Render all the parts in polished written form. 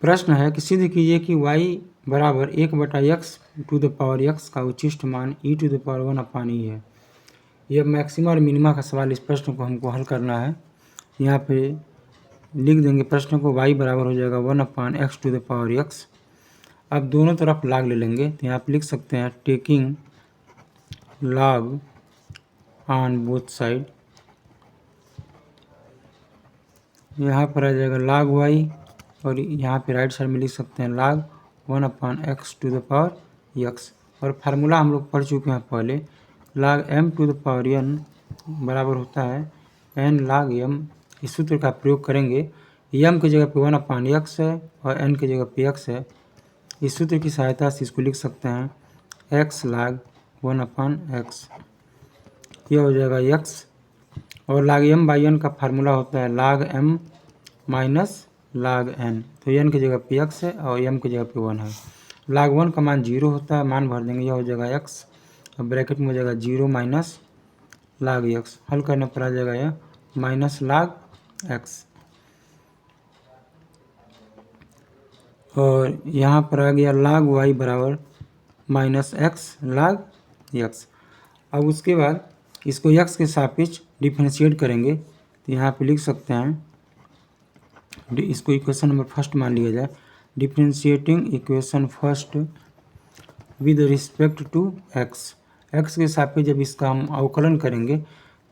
प्रश्न है कि सिद्ध कीजिए कि y बराबर 1/x⁴ का उचिष्ट मान e⁴ है। यह मैक्सिमा और मिनिमा का सवाल। इस प्रश्न को हमको हल करना है। यहाँ पे लिख देंगे प्रश्न को, y बराबर हो जाएगा 1/x⁴। अब दोनों तरफ log ले लेंगे, तो यहाँ पे लिख सकते हैं taking log on both side. यहाँ पर आ जाएगा log y और यहाँ पे राइट साइड में लिख सकते हैं log 1/x⁴। और फार्मूला हम लोग पढ़ चुके हैं पहले, log m⁴n बराबर होता है n log m। इस सूत्र का प्रयोग करेंगे। m की जगह पे 1/x है और n की जगह पे x है। इस सूत्र की सहायता से इसको लिख सकते हैं x log 1/x। यह हो जाएगा x। और log m/n का फार्मूला होता है log m minus log n। तो n की जगह पे x है और m की जगह पे 1 है। log 1 का मान 0 होता है, मान भर देंगे, यह हो जाएगा x और ब्रैकेट में हो जाएगा 0 माइनस log x। हल करने पर आ जाएगा यह माइनस log x। और यहाँ पर आ गया log y बराबर माइनस x log x। अब उसके बाद इसको x के सापेक्ष डिफरेंशिएट करेंगे, तो यहाँ पे लिख सकते हैं, इसको इक्वेशन नंबर फर्स्ट मान लिया जाए। Differentiating equation first with respect to x। x के सापेक्ष जब इसका हम अवकलन करेंगे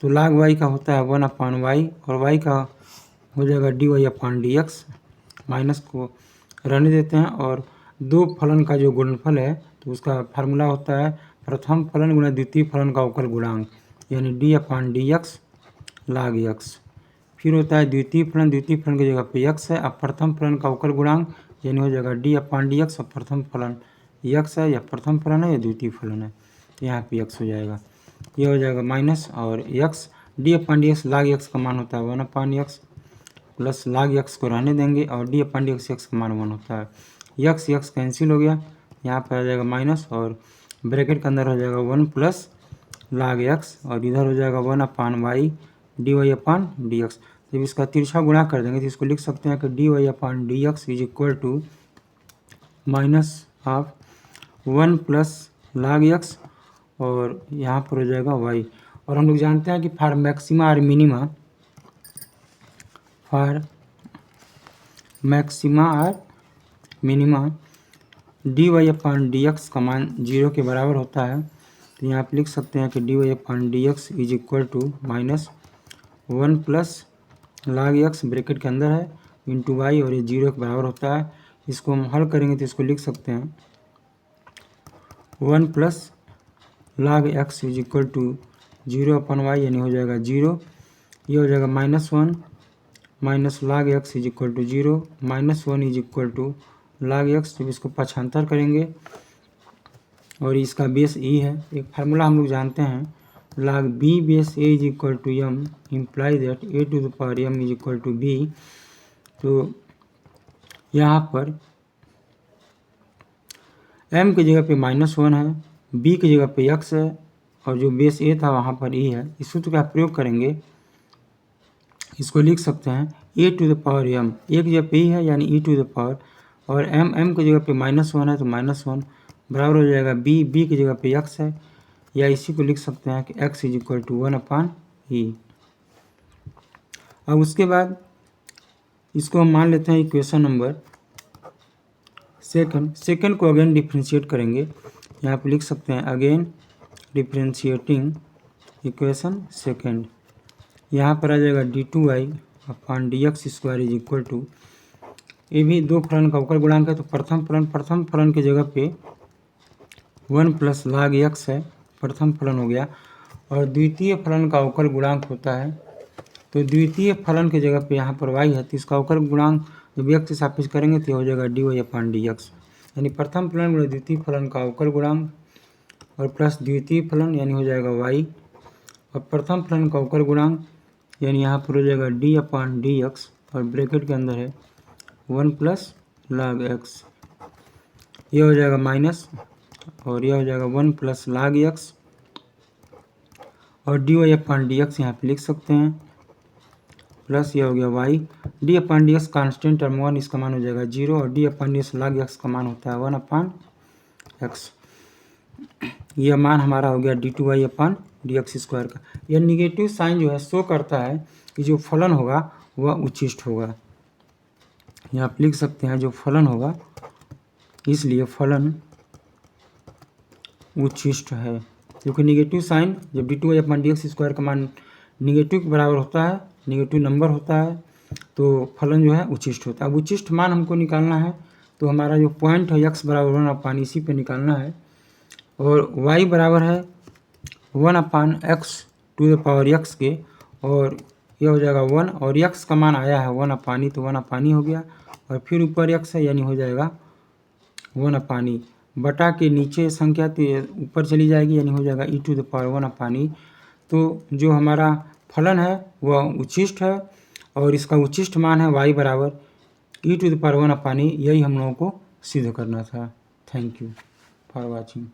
तो log y का होता है 1/y और y का हो जाएगा dy/dx। माइनस को रहने देते हैं और दो फलन का जो गुणनफल है तो उसका फार्मूला होता है प्रथम फलन गुणा द्वितीय फलन का अवकल गुणांक, यानी d/dx log x। फिर होता है द्वितीय फलन की जगह पे x है। अब प्रथम फलन का अवकल गुणांक यानी हो जाएगा d/dx और प्रथम फलन x है, या प्रथम फलन है या द्वितीय फलन है, यहाँ पे x हो जाएगा। यह हो जाएगा माइनस और x d/dx log x का मान होता है 1/x प्लस log x को रहने देंगे और d/dx x का मान 1 होता है। x कैंसिल हो गया, यहाँ पर आ जाएगा माइनस और ब्रैकेट के अंदर हो जाएगा 1 प्लस log x और इधर हो जाएगा 1/y dy/dx। जब इसका तिरछा गुणा कर देंगे तो इसको लिख सकते हैं कि dy/dx is equal to minus of 1 plus log x और यहाँ पर हो जाएगा y। और हम लोग जानते हैं कि फॉर मैक्सिमा और मिनिमा dy/dx का मान 0 के बराबर होता है। तो यहाँ पे लिख सकते हैं कि dy/dx is equal to minus 1 plus log x bracket के अंदर है इंटू y और ये 0 के बराबर होता है। इसको हम हल करेंगे तो इसको लिख सकते हैं 1 plus log x is equal to 0/y यानी हो जाएगा 0। ये हो जाएगा -1 minus log x is equal to 0 -1 is equal to log x। जब इसको पक्षांतर करेंगे और इसका बेस e है, एक फार्मूला हम लोग जानते हैं log b base a is equal to m imply that a⁴m is equal to b। तो यहाँ पर m की जगह पे -1 है, b की जगह पे x है और जो बेस a था वहाँ पर e है। इस सूत्र का प्रयोग करेंगे, इसको लिख सकते हैं a⁴m, a की जगह पे e है यानी e⁴ और m की जगह पे -1 है तो -1 बराबर हो जाएगा b की जगह पे x है, या इसी को लिख सकते हैं कि x is equal to 1/e। अब उसके बाद इसको हम मान लेते हैं इक्वेशन नंबर सेकंड को अगेन डिफ्रेंशिएट करेंगे। यहाँ पे लिख सकते हैं अगेन डिफ्रेंशिएटिंग इक्वेशन सेकंड। यहाँ पर आ जाएगा d2y/dx² इज इक्वल टू, ये भी दो फलन का अवकल गुणांक है तो प्रथम फलन की जगह पे 1 प्लस log x है, प्रथम फलन हो गया। और द्वितीय फलन का अवकल गुणांक होता है, तो द्वितीय फलन की जगह पे यहाँ पर y है तो इसका अवकल गुणांक जब x के सापेक्ष करेंगे तो हो जाएगा dy/dx, यानी प्रथम फलन गुणा द्वितीय फलन का अवकल गुणांक और प्लस द्वितीय फलन यानी हो जाएगा y और प्रथम फलन का अवकल गुणांक यानी यहाँ पर हो जाएगा d/dx और ब्रैकेट के अंदर है 1 प्लस log x। यह हो जाएगा माइनस और यह हो जाएगा 1 प्लस log x और dy/dx यहाँ पे लिख सकते हैं प्लस ये हो गया वाई, डी अपन डी एक्स कॉन्स्टेंट टर्म 1 इसका मान हो जाएगा 0 और डी अपन डी एक्स log एक्स का मान होता है 1/x। यह मान हमारा हो गया d2y अपन डी एक्स स्क्वायर का। यह निगेटिव साइन जो है शो करता है कि जो फलन होगा वह उच्छिष्ट होगा। यहाँ आप लिख सकते हैं जो फलन होगा, इसलिए फलन उच्छिष्ट है, क्योंकि निगेटिव साइन जब d2y अपन डी एक्स स्क्वायर का मान निगेटिव के बराबर होता है, निगेटिव नंबर होता है, तो फलन जो है उच्छिष्ट होता है। अब उच्छिष्ट मान हमको निकालना है, तो हमारा जो पॉइंट है x बराबर 1/, इसी पे निकालना है, और y बराबर है 1/x to the power x के, और यह हो जाएगा 1, और x का मान आया है 1/, तो 1/, हो गया, और फिर ऊपर x है यानी हो जाएगा 1/, बटा के नीचे संख्या तो ऊपर चली जाएगी यानी हो जाएगा e टू द पावर 1/। तो जो हमारा फलन है वह उच्छिष्ट है, और इसका उच्छिष्ट मान है y बराबर e टू द पावर 1/। यही हम लोगों को सिद्ध करना था। Thank you for watching.